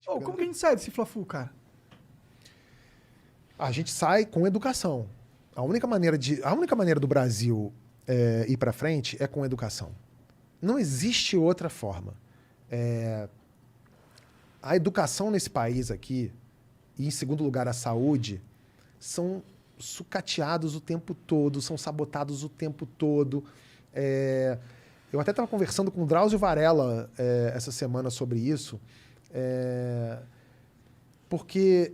Ô, como que a gente sai desse Fla-Flu, cara? A gente sai com educação. A única maneira do Brasil ir para frente é com educação. Não existe outra forma. A educação nesse país aqui, e em segundo lugar a saúde, são sucateados o tempo todo, são sabotados o tempo todo. Eu até estava conversando com o Drauzio Varela essa semana sobre isso, porque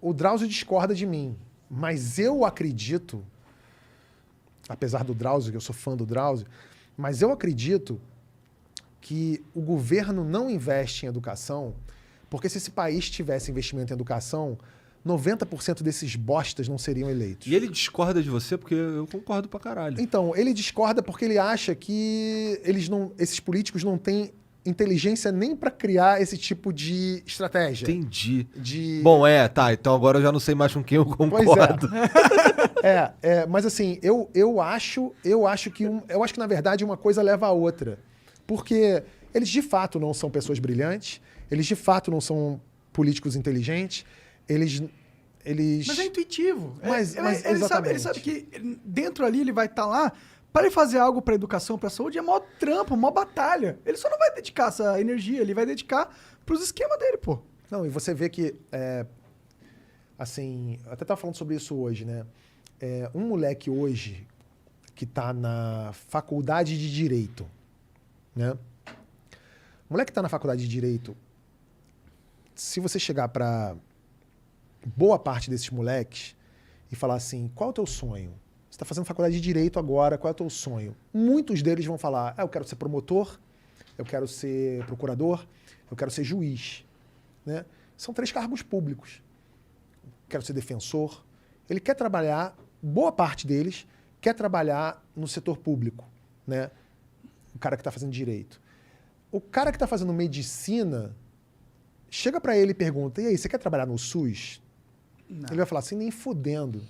o Drauzio discorda de mim, mas eu acredito, apesar do Drauzio, que eu sou fã do Drauzio, mas eu acredito que o governo não investe em educação, porque se esse país tivesse investimento em educação, 90% desses bostas não seriam eleitos. E ele discorda de você porque eu concordo pra caralho. Então, ele discorda porque ele acha que esses políticos não têm inteligência nem para criar esse tipo de estratégia. Entendi. Bom, tá. Então agora eu já não sei mais com quem eu concordo. Pois mas assim, eu acho que na verdade uma coisa leva a outra. Porque eles de fato não são pessoas brilhantes, eles de fato não são políticos inteligentes, eles... Mas é intuitivo. Mas ele sabe que dentro ali ele vai estar lá. Para ele fazer algo para educação, para saúde, é mó trampo, mó batalha. Ele só não vai dedicar essa energia, ele vai dedicar pros esquemas dele, pô. Não, e você vê que, assim, eu até estava falando sobre isso hoje, né? Um moleque hoje que está na faculdade de Direito, né? O moleque que está na faculdade de Direito, se você chegar para boa parte desses moleques e falar assim, qual é o teu sonho? Você está fazendo faculdade de Direito agora, qual é o teu sonho? Muitos deles vão falar, eu quero ser promotor, eu quero ser procurador, eu quero ser juiz. Né? São 3 cargos públicos. Quero ser defensor. Ele quer trabalhar, boa parte deles, quer trabalhar no setor público. Né? O cara que está fazendo Direito. O cara que está fazendo Medicina, chega para ele e pergunta, e aí, você quer trabalhar no SUS? Não. Ele vai falar assim, nem fudendo.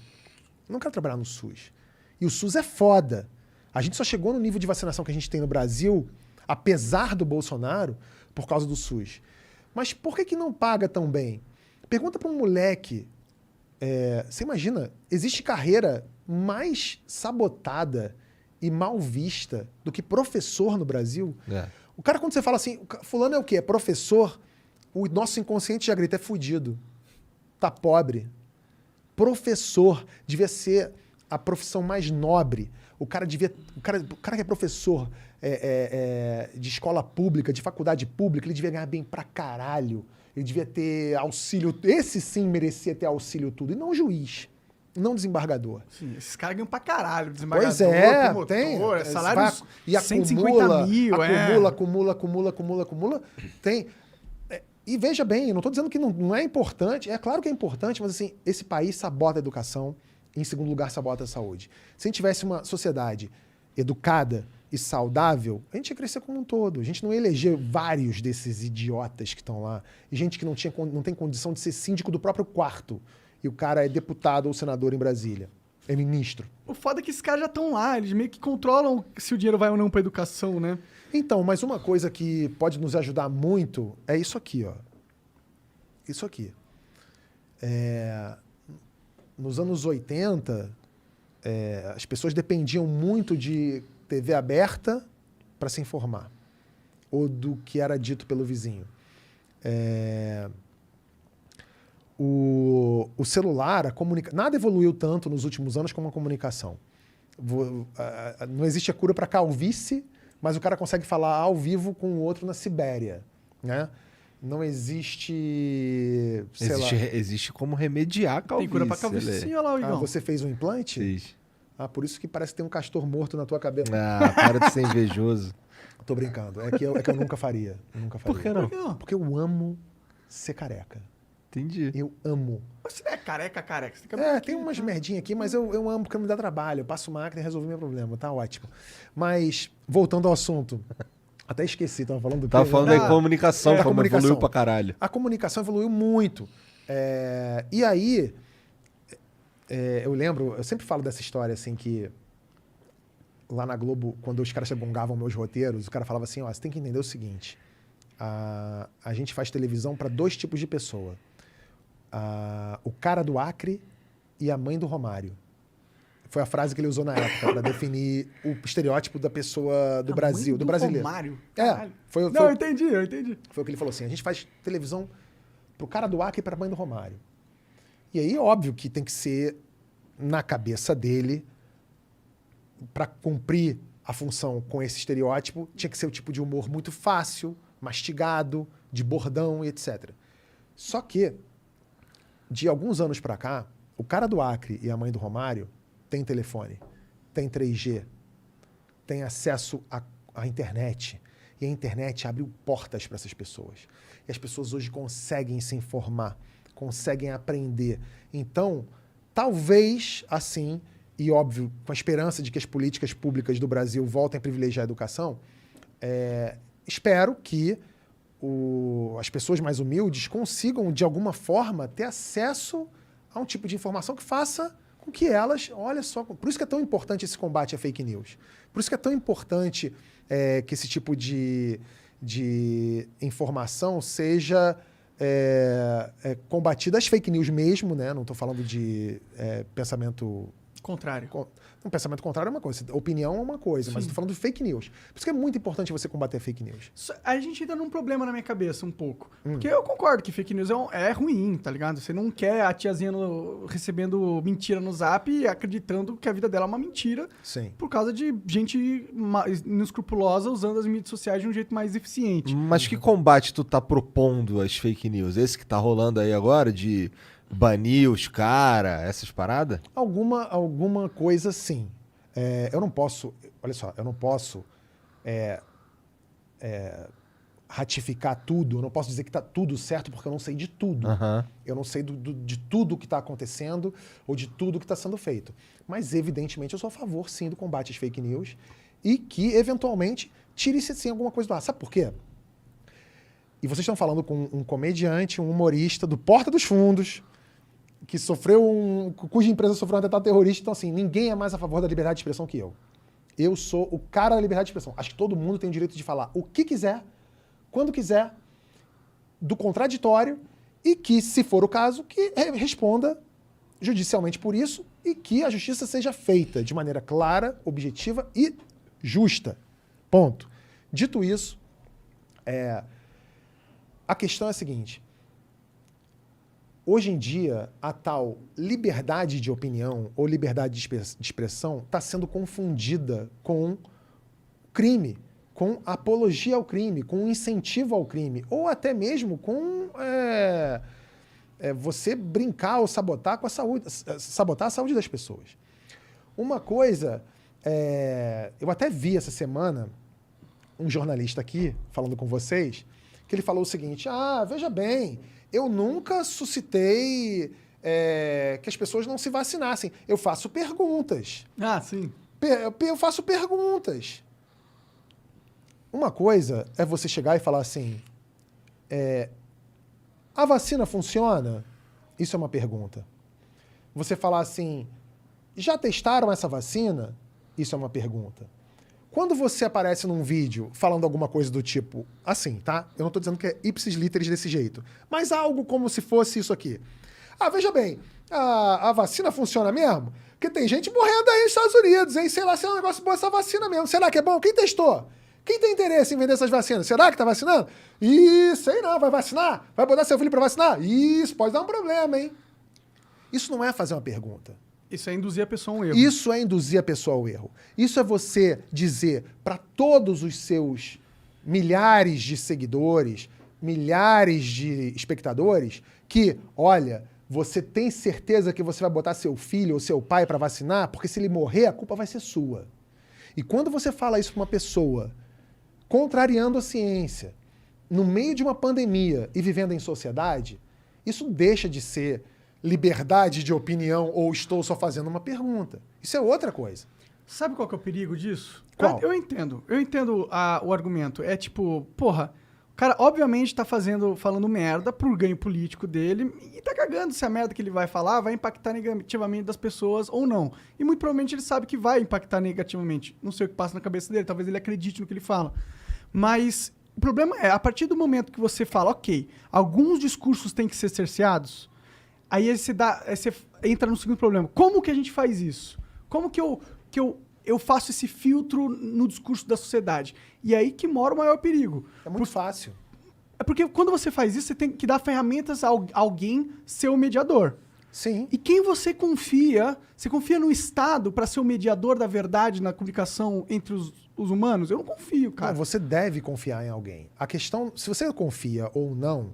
Não quero trabalhar no SUS. E o SUS é foda. A gente só chegou no nível de vacinação que a gente tem no Brasil, apesar do Bolsonaro, por causa do SUS. Mas por que não paga tão bem? Pergunta para um moleque. Você imagina, existe carreira mais sabotada e mal vista do que professor no Brasil? O cara, quando você fala assim, fulano é o quê? É professor? O nosso inconsciente já grita, é fudido. Tá pobre. Professor devia ser a profissão mais nobre. O cara que é professor de escola pública, de faculdade pública, ele devia ganhar bem pra caralho. Ele devia ter auxílio. Esse sim merecia ter auxílio tudo. E não juiz. Não desembargador. Sim, esses caras ganham pra caralho. Desembargador, pois é, promotor, tem. salários E 150 mil. Acumula. Tem. E veja bem, eu não estou dizendo que não é importante. É claro que é importante, mas assim, esse país sabota a educação. Em segundo lugar, sabota a saúde. Se a gente tivesse uma sociedade educada e saudável, a gente ia crescer como um todo. A gente não ia eleger vários desses idiotas que estão lá. E gente que não tem condição de ser síndico do próprio quarto. E o cara é deputado ou senador em Brasília. É ministro. O foda é que esses caras já estão lá. Eles meio que controlam se o dinheiro vai ou não pra educação, né? Então, mas uma coisa que pode nos ajudar muito é isso aqui, ó. Isso aqui. Nos anos 80, as pessoas dependiam muito de TV aberta para se informar. Ou do que era dito pelo vizinho. O celular, nada evoluiu tanto nos últimos anos como a comunicação. Não existe a cura para calvície, mas o cara consegue falar ao vivo com o outro na Sibéria, né? Não existe... Existe como remediar a calvície. Tem cura pra calvície, sim, olha lá, Igão. Você fez um implante? Fiz. Por isso que parece que tem um castor morto na tua cabeça. Para de ser invejoso. Tô brincando. É que eu nunca faria. Por que não? Porque eu amo ser careca. Entendi. Eu amo. Mas você não é careca. Você tem umas merdinhas aqui, mas eu amo porque não me dá trabalho. Eu passo máquina e resolvo meu problema. Tá ótimo. Mas, voltando ao assunto. Até esqueci, tava falando do quê? Tava falando da comunicação, como evoluiu pra caralho. A comunicação evoluiu muito. E aí, eu lembro, eu sempre falo dessa história, assim, que lá na Globo, quando os caras gongavam meus roteiros, o cara falava assim, ó, você tem que entender o seguinte, A gente faz televisão para 2 tipos de pessoa. O cara do Acre e a mãe do Romário. Foi a frase que ele usou na época para definir o estereótipo da pessoa do Brasil, do brasileiro. Romário? Eu entendi. Foi o que ele falou assim, a gente faz televisão pro cara do Acre e pra mãe do Romário. E aí, óbvio que tem que ser na cabeça dele, para cumprir a função com esse estereótipo, tinha que ser o tipo de humor muito fácil, mastigado, de bordão e etc. Só que, de alguns anos para cá, o cara do Acre e a mãe do Romário tem telefone, tem 3G, tem acesso à internet. E a internet abriu portas para essas pessoas. E as pessoas hoje conseguem se informar, conseguem aprender. Então, talvez assim, e óbvio, com a esperança de que as políticas públicas do Brasil voltem a privilegiar a educação, espero que as pessoas mais humildes consigam, de alguma forma, ter acesso a um tipo de informação que faça com que elas, olha só, por isso que é tão importante esse combate à fake news. Por isso que é tão importante que esse tipo de informação seja combatida, as fake news mesmo, né? Não estou falando de pensamento... Contrário. Um pensamento contrário é uma coisa, opinião é uma coisa, mas estou falando de fake news. Por isso que é muito importante você combater fake news. A gente entra num problema na minha cabeça um pouco. Porque eu concordo que fake news é ruim, tá ligado? Você não quer a tiazinha recebendo mentira no Zap e acreditando que a vida dela é uma mentira. Sim. Por causa de gente inescrupulosa usando as mídias sociais de um jeito mais eficiente. Mas que combate tu tá propondo às fake news? Esse que tá rolando aí agora de... banir os caras, essas paradas? Alguma coisa, sim. Eu não posso... Olha só, eu não posso ratificar tudo, eu não posso dizer que está tudo certo porque eu não sei de tudo. Uhum. Eu não sei de tudo que está acontecendo ou de tudo que está sendo feito. Mas, evidentemente, eu sou a favor, sim, do combate às fake news e que, eventualmente, tire-se, sim, alguma coisa do ar. Sabe por quê? E vocês estão falando com um comediante, um humorista do Porta dos Fundos, que cuja empresa sofreu um atentado terrorista. Então, assim, ninguém é mais a favor da liberdade de expressão que eu. Eu sou o cara da liberdade de expressão. Acho que todo mundo tem o direito de falar o que quiser, quando quiser, do contraditório, e que, se for o caso, que responda judicialmente por isso e que a justiça seja feita de maneira clara, objetiva e justa. Ponto. Dito isso, a questão é a seguinte. Hoje em dia, a tal liberdade de opinião ou liberdade de expressão está sendo confundida com crime, com apologia ao crime, com incentivo ao crime, ou até mesmo com você brincar ou sabotar a saúde das pessoas. Uma coisa, eu até vi essa semana um jornalista aqui falando com vocês, que ele falou o seguinte, veja bem, eu nunca suscitei que as pessoas não se vacinassem. Eu faço perguntas. Sim. Eu faço perguntas. Uma coisa é você chegar e falar assim, a vacina funciona? Isso é uma pergunta. Você falar assim, já testaram essa vacina? Isso é uma pergunta. Quando você aparece num vídeo falando alguma coisa do tipo, assim, tá? Eu não estou dizendo que é ipsis literis desse jeito, mas algo como se fosse isso aqui. Veja bem, a vacina funciona mesmo? Porque tem gente morrendo aí nos Estados Unidos, hein? Sei lá se é um negócio bom essa vacina mesmo. Será que é bom? Quem testou? Quem tem interesse em vender essas vacinas? Será que tá vacinando? Sei não, vai vacinar? Vai botar seu filho para vacinar? Isso pode dar um problema, hein? Isso não é fazer uma pergunta. Isso é induzir a pessoa a um erro. Isso é induzir a pessoa ao erro. Isso é você dizer para todos os seus milhares de seguidores, milhares de espectadores, que, olha, você tem certeza que você vai botar seu filho ou seu pai para vacinar? Porque se ele morrer, a culpa vai ser sua. E quando você fala isso para uma pessoa, contrariando a ciência, no meio de uma pandemia e vivendo em sociedade, isso deixa de ser liberdade de opinião ou estou só fazendo uma pergunta. Isso é outra coisa. Sabe qual que é o perigo disso? Qual? Eu entendo o argumento. É tipo, porra, o cara obviamente tá falando merda pro ganho político dele e tá cagando se a merda que ele vai falar vai impactar negativamente das pessoas ou não. E muito provavelmente ele sabe que vai impactar negativamente. Não sei o que passa na cabeça dele, talvez ele acredite no que ele fala. Mas O problema é, a partir do momento que você fala, ok, alguns discursos têm que ser cerceados, aí você entra no segundo problema. Como que a gente faz isso? Como que eu faço esse filtro no discurso da sociedade? E aí que mora o maior perigo. É muito fácil. É porque quando você faz isso, você tem que dar ferramentas a alguém ser o mediador. Sim. E quem você confia? Você confia no Estado para ser o mediador da verdade na comunicação entre os humanos? Eu não confio, cara. Não, você deve confiar em alguém. A questão, se você confia ou não,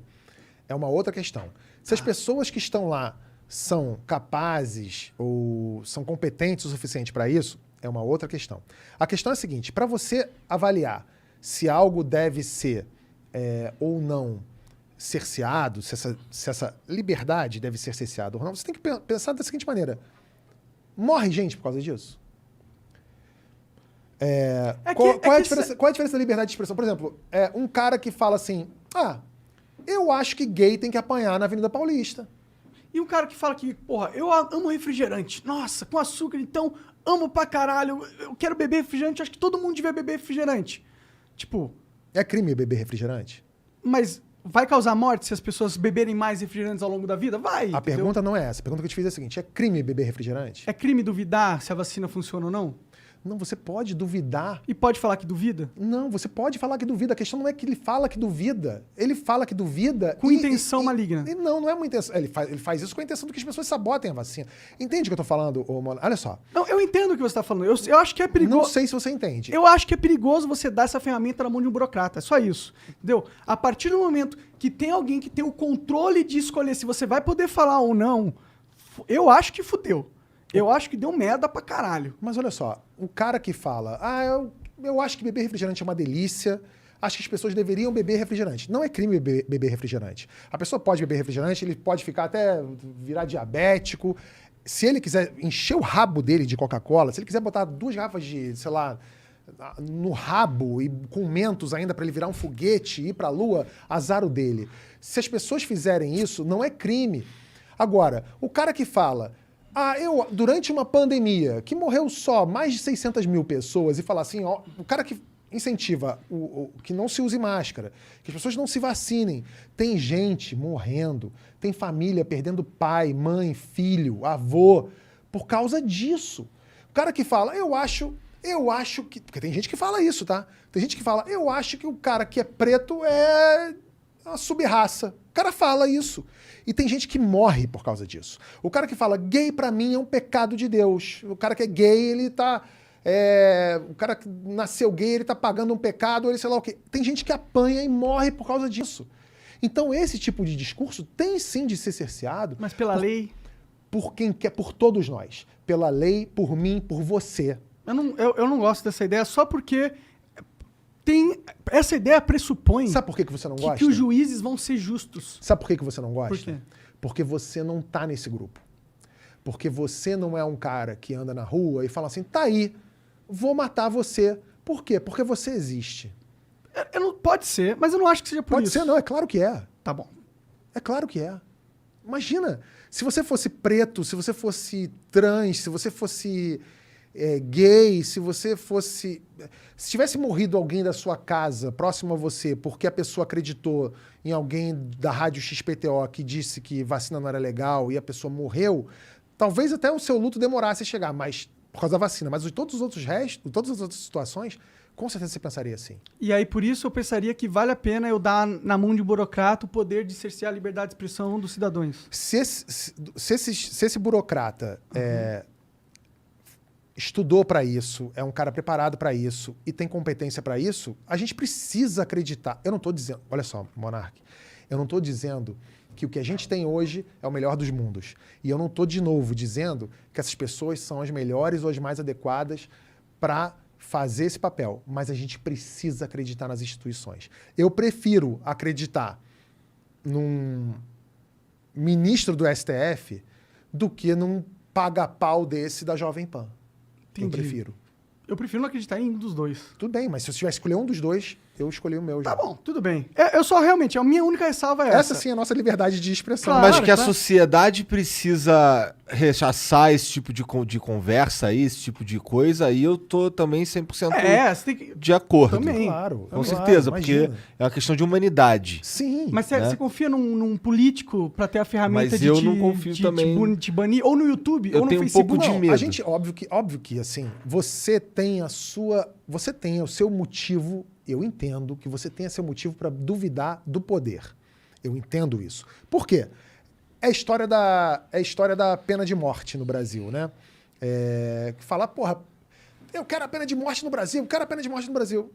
é uma outra questão. Se as pessoas que estão lá são capazes ou são competentes o suficiente para isso, é uma outra questão. A questão é a seguinte, para você avaliar se algo deve ser ou não cerceado, se essa liberdade deve ser cerceada ou não, você tem que pensar da seguinte maneira. Morre gente por causa disso? Qual é a diferença da liberdade de expressão? Por exemplo, um cara que fala assim, eu acho que gay tem que apanhar na Avenida Paulista. E um cara que fala que, porra, eu amo refrigerante. Nossa, com açúcar, então, amo pra caralho. Eu quero beber refrigerante, acho que todo mundo devia beber refrigerante. Tipo... É crime beber refrigerante? Mas vai causar morte se as pessoas beberem mais refrigerantes ao longo da vida? Vai. A pergunta não é essa. A pergunta que eu te fiz é a seguinte, é crime beber refrigerante? É crime duvidar se a vacina funciona ou não? Não, você pode duvidar. E pode falar que duvida? Não, você pode falar que duvida. A questão não é que ele fala que duvida. Ele fala que duvida... Com intenção maligna. Não é uma intenção. Ele faz isso com a intenção de que as pessoas sabotem a vacina. Entende o que eu tô falando, mano? Olha só. Não, eu entendo o que você tá falando. Eu acho que é perigoso... Não sei se você entende. Eu acho que é perigoso você dar essa ferramenta na mão de um burocrata. É só isso. Entendeu? A partir do momento que tem alguém que tem o controle de escolher se você vai poder falar ou não, eu acho que fudeu. Eu acho que deu merda pra caralho. Mas olha só, o cara que fala, eu acho que beber refrigerante é uma delícia, acho que as pessoas deveriam beber refrigerante. Não é crime beber refrigerante. A pessoa pode beber refrigerante, ele pode ficar até virar diabético. Se ele quiser encher o rabo dele de Coca-Cola, se ele quiser botar 2 garrafas de, sei lá, no rabo e com mentos ainda para ele virar um foguete e ir pra lua, azar o dele. Se as pessoas fizerem isso, não é crime. Agora, o cara que fala... durante uma pandemia que morreu só mais de 600 mil pessoas e falar assim, o cara que incentiva que não se use máscara, que as pessoas não se vacinem, tem gente morrendo, tem família perdendo pai, mãe, filho, avô, por causa disso. O cara que fala, eu acho que... Porque tem gente que fala isso, tá? Tem gente que fala, eu acho que o cara que é preto é uma sub-raça. O cara fala isso. E tem gente que morre por causa disso. O cara que fala, gay pra mim é um pecado de Deus. O cara que é gay, ele tá... o cara que nasceu gay, ele tá pagando um pecado, ele sei lá o quê. Tem gente que apanha e morre por causa disso. Então esse tipo de discurso tem sim de ser cerceado. Mas pela lei... Por quem quer, por todos nós. Pela lei, por mim, por você. Eu não gosto dessa ideia só porque... Essa ideia pressupõe... Sabe por que você não gosta? Que os juízes vão ser justos. Sabe por que você não gosta? Por quê? Porque você não tá nesse grupo. Porque você não é um cara que anda na rua e fala assim, tá aí, vou matar você. Por quê? Porque você existe. Pode ser, mas eu não acho que seja por isso. Pode ser, não, é claro que é. Tá bom. É claro que é. Imagina, se você fosse preto, se você fosse trans, se você fosse gay, se você fosse... Se tivesse morrido alguém da sua casa, próximo a você, porque a pessoa acreditou em alguém da rádio XPTO que disse que vacina não era legal e a pessoa morreu, talvez até o seu luto demorasse a chegar, mas por causa da vacina. Mas todos os outros restos, todas as outras situações, com certeza você pensaria assim. E aí, por isso, eu pensaria que vale a pena eu dar na mão de um burocrata o poder de cercear a liberdade de expressão dos cidadãos. Se esse burocrata estudou para isso, é um cara preparado para isso e tem competência para isso, a gente precisa acreditar. Eu não estou dizendo... Olha só, Monark. Eu não estou dizendo que o que a gente tem hoje é o melhor dos mundos. E eu não estou, de novo, dizendo que essas pessoas são as melhores ou as mais adequadas para fazer esse papel. Mas a gente precisa acreditar nas instituições. Eu prefiro acreditar num ministro do STF do que num paga-pau desse da Jovem Pan. Entendi. Eu prefiro. Eu prefiro não acreditar em um dos dois. Tudo bem, mas se eu tivesse que escolher um dos dois, eu escolhi o meu já. Tá bom, tudo bem. Eu só realmente, a minha única ressalva é essa. Essa sim é a nossa liberdade de expressão. Claro. Mas que a claro. sociedade precisa rechaçar esse tipo de conversa aí, esse tipo de coisa, aí eu tô também 100% Você tem que... de acordo. Também. Claro. Com claro, certeza, imagina. porque é uma questão de humanidade. Sim. Mas você confia num político pra ter a ferramenta Mas de eu não confio também. te banir? Ou no YouTube, Eu ou no tenho um Facebook? pouco de Não, medo. a gente, óbvio que assim, você tem o seu motivo, eu entendo que você tenha seu motivo para duvidar do poder. Eu entendo isso. Por quê? É a história da pena de morte no Brasil, né? Que fala, porra, eu quero a pena de morte no Brasil, eu quero a pena de morte no Brasil.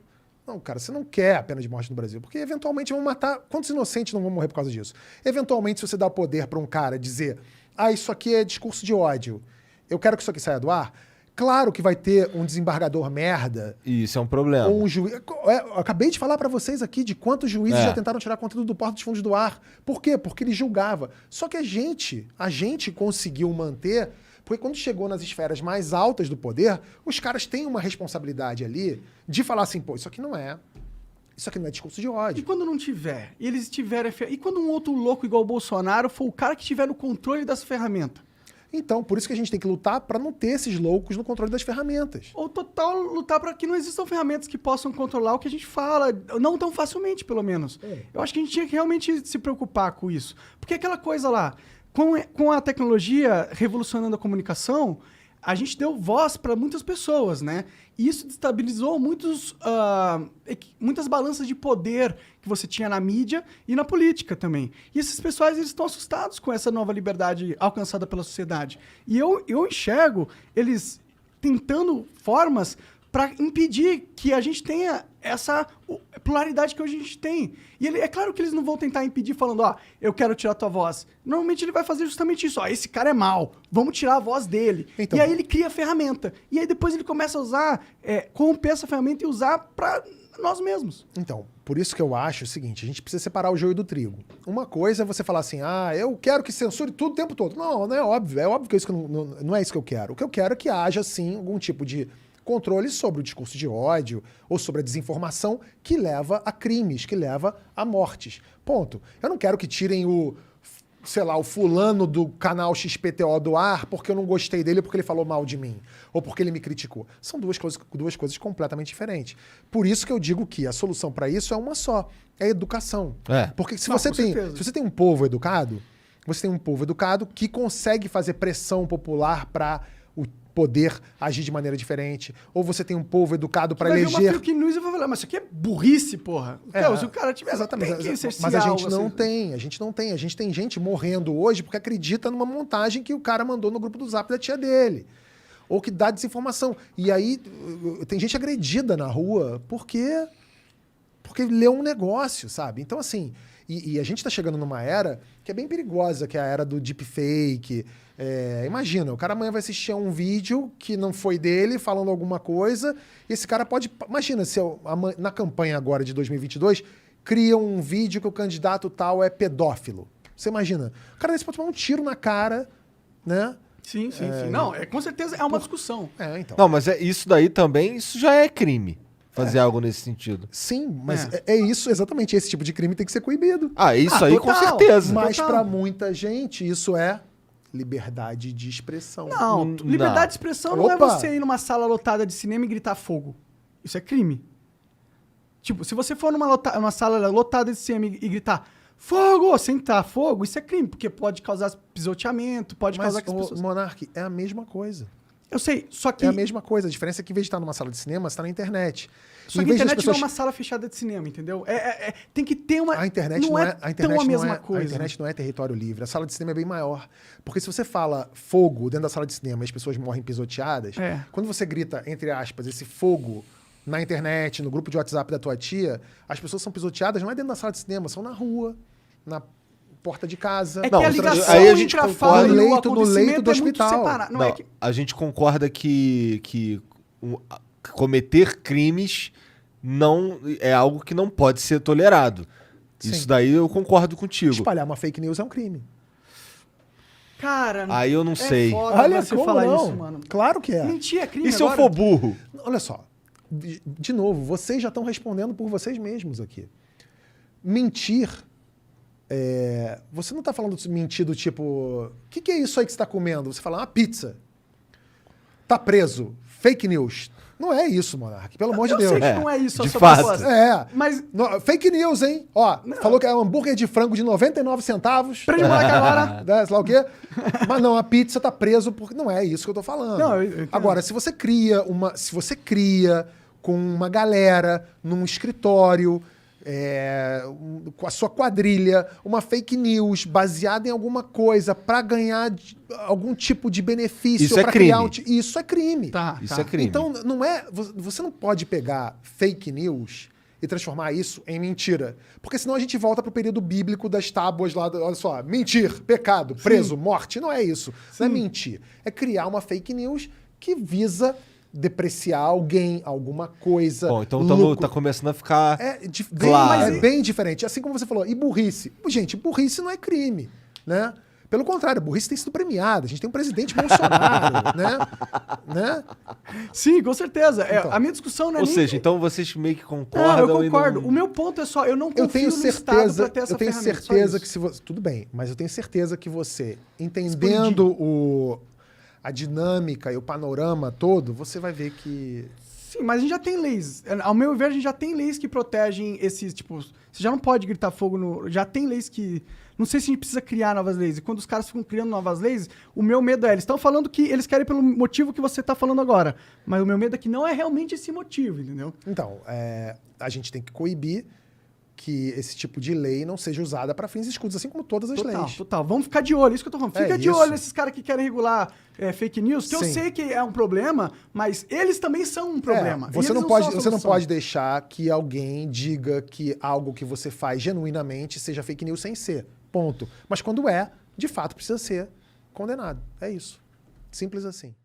Não, cara, você não quer a pena de morte no Brasil, porque eventualmente vão matar. Quantos inocentes não vão morrer por causa disso? Eventualmente, se você dá o poder para um cara dizer, isso aqui é discurso de ódio, eu quero que isso aqui saia do ar, claro que vai ter um desembargador merda. Isso é um problema. Ou um juiz. Eu acabei de falar para vocês aqui de quantos juízes já tentaram tirar conteúdo do Porta dos Fundos do ar. Por quê? Porque ele julgava. Só que a gente conseguiu manter. Porque quando chegou nas esferas mais altas do poder, os caras têm uma responsabilidade ali de falar assim, pô, isso aqui não é discurso de E ódio. quando não tiver? E eles tiverem... E quando um outro louco igual o Bolsonaro for o cara que tiver no controle dessa ferramenta? Então, por isso que a gente tem que lutar para não ter esses loucos no controle das ferramentas. Ou total lutar para que não existam ferramentas que possam controlar o que a gente fala, não tão facilmente, pelo menos. Eu acho que a gente tinha que realmente se preocupar com isso. Porque aquela coisa lá, com a tecnologia revolucionando a comunicação, a gente deu voz para muitas pessoas, né? E isso destabilizou muitas balanças de poder que você tinha na mídia e na política também. E esses pessoais, eles estão assustados com essa nova liberdade alcançada pela sociedade. E eu enxergo eles tentando formas para impedir que a gente tenha essa pluralidade que hoje a gente tem. E é claro que eles não vão tentar impedir falando, eu quero tirar tua voz. Normalmente ele vai fazer justamente isso. Esse cara é mau, vamos tirar a voz dele. Então, e aí ele cria a ferramenta. E aí depois ele começa a usar, corromper essa ferramenta e usar para nós mesmos. Então, por isso que eu acho o seguinte, a gente precisa separar o joio do trigo. Uma coisa é você falar assim, eu quero que censure tudo o tempo todo. Não é óbvio. É óbvio que isso não é isso que eu quero. O que eu quero é que haja, sim, algum tipo de controle sobre o discurso de ódio ou sobre a desinformação que leva a crimes, que leva a mortes. Ponto. Eu não quero que tirem o fulano do canal XPTO do ar porque eu não gostei dele, porque ele falou mal de mim, ou porque ele me criticou. São duas coisas completamente diferentes. Por isso que eu digo que a solução para isso é uma só, é a educação. Porque se você tem um povo educado, você tem um povo educado que consegue fazer pressão popular para o poder agir de maneira diferente. Ou você tem um povo educado para eleger... Vai ver uma fake news e vai falar, mas isso aqui é burrice, porra. Então, se o cara tiver... Exatamente. Mas a gente não tem. A gente tem gente morrendo hoje porque acredita numa montagem que o cara mandou no grupo do Zap da tia dele. Ou que dá desinformação. E aí tem gente agredida na rua porque leu um negócio, sabe? Então, assim... E a gente está chegando numa era que é bem perigosa, que é a era do deepfake. Imagina, o cara amanhã vai assistir a um vídeo que não foi dele, falando alguma coisa, e esse cara pode... Imagina, se na campanha agora de 2022, cria um vídeo que o candidato tal é pedófilo. Você imagina? O cara desse pode tomar um tiro na cara, né? Sim. Não, com certeza é uma discussão. Então. Não, mas isso daí também, isso já é crime. Fazer algo nesse sentido. Sim, mas é isso, exatamente. Esse tipo de crime tem que ser coibido. Isso aí total. com certeza. Mas para muita gente, isso é liberdade de expressão. Não, liberdade de expressão não é você ir numa sala lotada de cinema e gritar fogo. Isso é crime. Tipo, se você for numa sala lotada de cinema e gritar fogo, sem gritar fogo, isso é crime, porque pode causar pisoteamento, pode causar que as pessoas... Monark, é a mesma coisa. Eu sei, só que... É a mesma coisa. A diferença é que em vez de estar numa sala de cinema, você está na internet. Só que a internet não é uma sala fechada de cinema, entendeu? Tem que ter uma... A internet não é tão a mesma coisa. A internet não é território livre. A sala de cinema é bem maior. Porque se você fala fogo dentro da sala de cinema e as pessoas morrem pisoteadas, quando você grita, entre aspas, esse fogo na internet, no grupo de WhatsApp da tua tia, as pessoas são pisoteadas não é dentro da sala de cinema, são na rua, na porta de casa. Que a ligação aí a gente entre a fala e o acontecimento no leito do é muito hospital. separado. Não, a gente concorda que cometer crimes não é algo que não pode ser tolerado. Sim. Isso daí eu concordo contigo. Espalhar uma fake news é um crime. Cara, aí eu não sei. Foda Olha você como falar não. isso, mano. Claro que é. Mentir é crime E se eu agora? for burro? Olha só. de novo, vocês já estão respondendo por vocês mesmos aqui. Mentir, você não está falando de mentir do tipo, o que é isso aí que você está comendo? Você fala, uma pizza. Tá preso. Fake news. Não é isso, Monark, pelo amor de Deus. Eu sei que não é isso a de sua fato. proposta. Mas Fake news, hein? Ó, falou que é um hambúrguer de frango de 99 centavos. prende o moleque agora. Né, sei lá o quê. Mas não, a pizza tá preso porque não é isso que eu tô falando. Não, eu entendo. Agora, se você cria com uma galera num escritório, com a sua quadrilha, uma fake news baseada em alguma coisa pra ganhar algum tipo de benefício, Isso é pra criar crime. isso é crime. Isso é crime. Então, você não pode pegar fake news e transformar isso em mentira. Porque senão a gente volta pro período bíblico das tábuas lá, olha só, mentir, pecado, preso, morte. Não é isso. Não é mentir. É criar uma fake news que visa depreciar alguém, alguma coisa. Bom, então lucro. tá começando a ficar É bem diferente. Assim como você falou, e burrice? Gente, burrice não é crime, né? Pelo contrário, burrice tem sido premiada. A gente tem um presidente Bolsonaro, né? Sim, com certeza. Então. A minha discussão não é Ou nem... seja, então vocês meio que concordam. Não, eu concordo. E não... O meu ponto é só, eu não confio Eu tenho no Estado pra ter essa eu tenho ferramenta, só certeza isso. que se você... Tudo bem, mas eu tenho certeza que você, entendendo a dinâmica e o panorama todo, você vai ver que... Sim, mas a gente já tem leis. Ao meu ver, a gente já tem leis que protegem esses, tipo... Você já não pode gritar fogo no... Já tem leis que... Não sei se a gente precisa criar novas leis. E quando os caras ficam criando novas leis, o meu medo eles estão falando que eles querem pelo motivo que você tá falando agora. Mas o meu medo é que não é realmente esse motivo, entendeu? Então, a gente tem que coibir que esse tipo de lei não seja usada para fins escusos, assim como todas as leis. Total. Vamos ficar de olho, isso que eu tô falando. Fica de isso. olho nesses caras que querem regular fake news, que eu Sim. sei que é um problema, mas eles também são um problema. E Você eles não são a pode solução. deixar que alguém diga que algo que você faz genuinamente seja fake news sem ser. Ponto. Mas quando de fato precisa ser condenado. É isso. Simples assim.